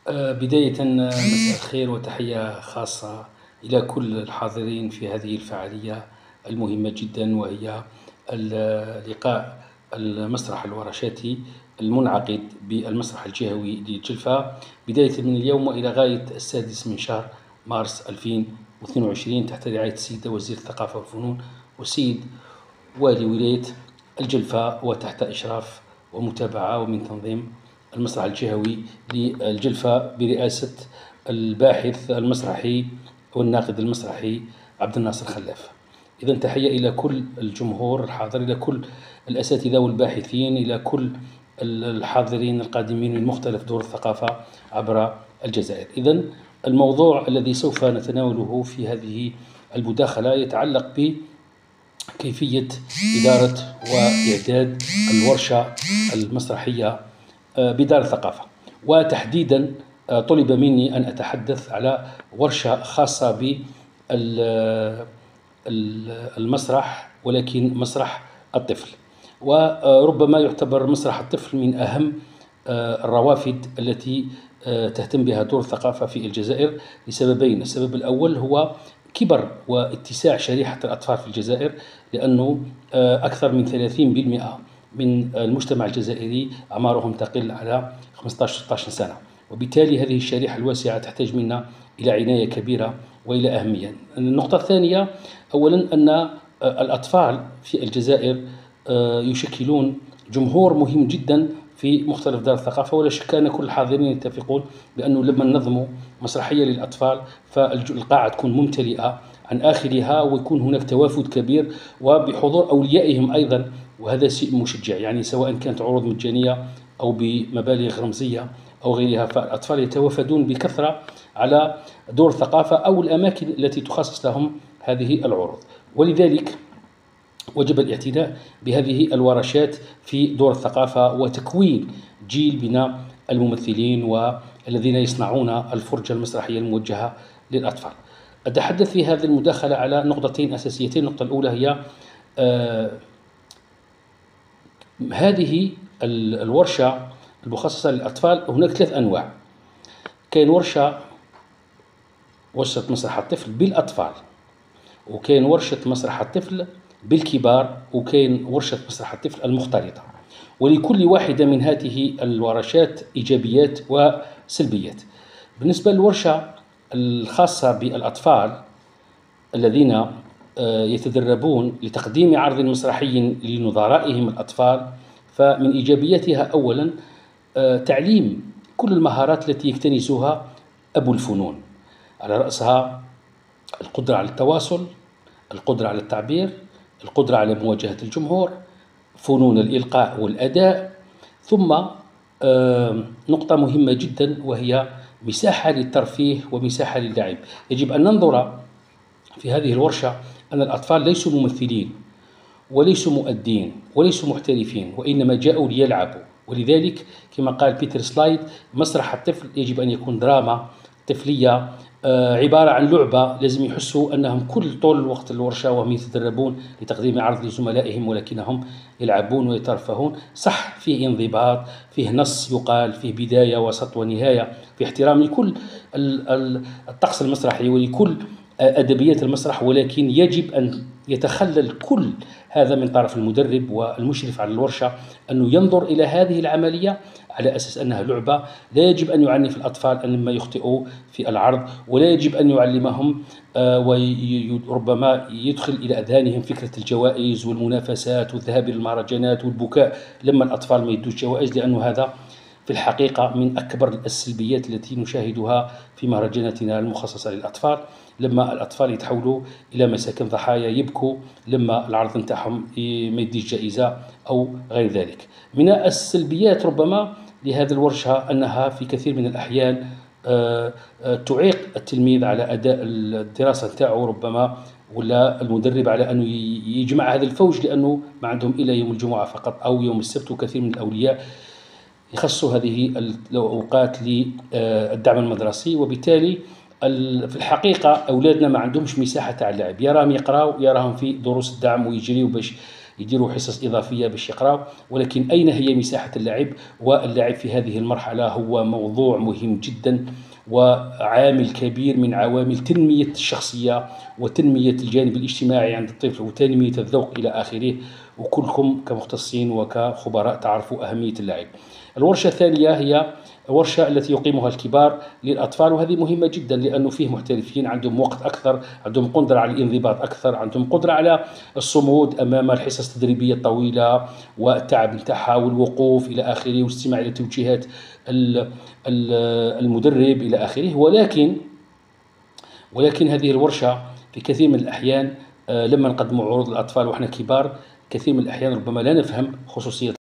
بداية مساء الخير وتحية خاصة إلى كل الحاضرين في هذه الفعالية المهمة جدا، وهي لقاء المسرح الورشاتي المنعقد بالمسرح الجهوي للجلفة، بداية من اليوم وإلى غاية 6 من شهر مارس 2022 تحت رعاية السيدة وزير الثقافة والفنون والسيد والي ولاية الجلفة، وتحت إشراف ومتابعة ومن تنظيم المسرح الجهوي للجلفة برئاسة الباحث المسرحي والناقد المسرحي عبد الناصر خلاف. إذا تحية إلى كل الجمهور الحاضر، إلى كل الأساتذة والباحثين، إلى كل الحاضرين القادمين من مختلف دور الثقافة عبر الجزائر. إذا الموضوع الذي سوف نتناوله في هذه المداخلة يتعلق بكيفية إدارة وإعداد الورشة المسرحية بدار الثقافة، وتحديدا طلب مني أن أتحدث على ورشة خاصة بالمسرح، ولكن مسرح الطفل. وربما يعتبر مسرح الطفل من أهم الروافد التي تهتم بها دور الثقافة في الجزائر لسببين. السبب الأول هو كبر واتساع شريحة الأطفال في الجزائر، لأنه أكثر من 30% من المجتمع الجزائري أعمارهم تقل على 15-16 سنة، وبالتالي هذه الشريحة الواسعة تحتاج منا إلى عناية كبيرة وإلى أهمية. النقطة الثانية، أولا أن الأطفال في الجزائر يشكلون جمهور مهم جدا في مختلف دار الثقافة، ولا شك أن كل الحاضرين يتفقون بأنه لما ننظم مسرحية للأطفال فالقاعة تكون ممتلئة عن آخرها، ويكون هناك توافد كبير وبحضور أوليائهم أيضا، وهذا شيء مشجع. يعني سواء كانت عروض مجانية أو بمبالغ رمزية أو غيرها، فالأطفال يتوافدون بكثرة على دور الثقافة أو الأماكن التي تخصص لهم هذه العروض، ولذلك وجب الاعتناء بهذه الورشات في دور الثقافة وتكوين جيل من الممثلين والذين يصنعون الفرجة المسرحية الموجهة للأطفال. أتحدث في هذه المداخلة على نقطتين أساسيتين. النقطة الأولى هي هذه الورشة المخصصة للأطفال. هناك 3 أنواع. كاين ورشة مسرح الطفل بالأطفال، وكاين ورشة مسرح الطفل بالكبار، وكاين ورشة مسرح الطفل المختلطة. ولكل واحدة من هذه الورشات إيجابيات وسلبيات. بالنسبة للورشة الخاصة بالأطفال الذين يتدربون لتقديم عرض مسرحي لنظرائهم الأطفال، فمن إيجابياتها أولا تعليم كل المهارات التي يكتنزها أبو الفنون، على رأسها القدرة على التواصل، القدرة على التعبير، القدرة على مواجهة الجمهور، فنون الإلقاء والأداء. ثم نقطة مهمة جدا وهي مساحة للترفيه ومساحة للعب. يجب أن ننظر في هذه الورشة أن الأطفال ليسوا ممثلين وليسوا مؤدين وليسوا محترفين، وإنما جاءوا ليلعبوا. ولذلك كما قال بيتر سلايد، مسرح الطفل يجب أن يكون دراما طفلية عبارة عن لعبة. لازم يحسوا أنهم كل طول الوقت الورشة وهم يتدربون لتقديم عرض لزملائهم، ولكنهم يلعبون ويترفهون. صح، فيه انضباط، فيه نص يقال، فيه بداية وسط ونهاية، في احترام لكل الطقس المسرحي ولكل أدبيات المسرح، ولكن يجب أن يتخلل كل هذا من طرف المدرب والمشرف على الورشة، أنه ينظر إلى هذه العملية على أساس أنها لعبة. لا يجب أن يعنف الأطفال أن لما يخطئوا في العرض، ولا يجب أن يعلمهم وربما يدخل إلى أذهانهم فكرة الجوائز والمنافسات والذهاب إلى المهرجانات والبكاء لما الأطفال ما يدوش جوائز، لأنه هذا في الحقيقة من أكبر السلبيات التي نشاهدها في مهرجاناتنا المخصصة للأطفال، لما الأطفال يتحولوا إلى مساكن ضحايا يبكوا لما العرض نتاعهم ما يديش جائزة أو غير ذلك. من السلبيات ربما لهذه الورشة أنها في كثير من الأحيان تعيق التلميذ على أداء الدراسة نتاعو، ربما ولا المدرب على أنه يجمع هذا الفوج، لأنه ما عندهم إلا يوم الجمعة فقط أو يوم السبت، وكثير من الأولياء يخصوا هذه الأوقات للدعم المدرسي. وبالتالي في الحقيقة أولادنا ما عندهمش مساحة تاع اللعب، يراهم يقراوا، يراهم في دروس الدعم ويجريوا باش يديروا حصص إضافية باش يقراوا، ولكن أين هي مساحة اللعب؟ واللعب في هذه المرحلة هو موضوع مهم جدا وعامل كبير من عوامل تنمية الشخصية وتنمية الجانب الاجتماعي عند الطفل وتنمية الذوق إلى آخره، وكلكم كمختصين وكخبراء تعرفوا أهمية اللعب. الورشة الثانية هي ورشة التي يقيمها الكبار للأطفال، وهذه مهمة جدا لأنه فيه محترفين عندهم وقت أكثر، عندهم قدرة على الانضباط أكثر، عندهم قدرة على الصمود أمام الحصص التدريبية الطويلة والتعب نتاعها والوقوف إلى آخره والاستماع إلى توجيهات المدرب إلى آخره. ولكن هذه الورشة في كثير من الأحيان لما نقدموا عروض للأطفال وإحنا كبار، كثير من الأحيان ربما لا نفهم خصوصية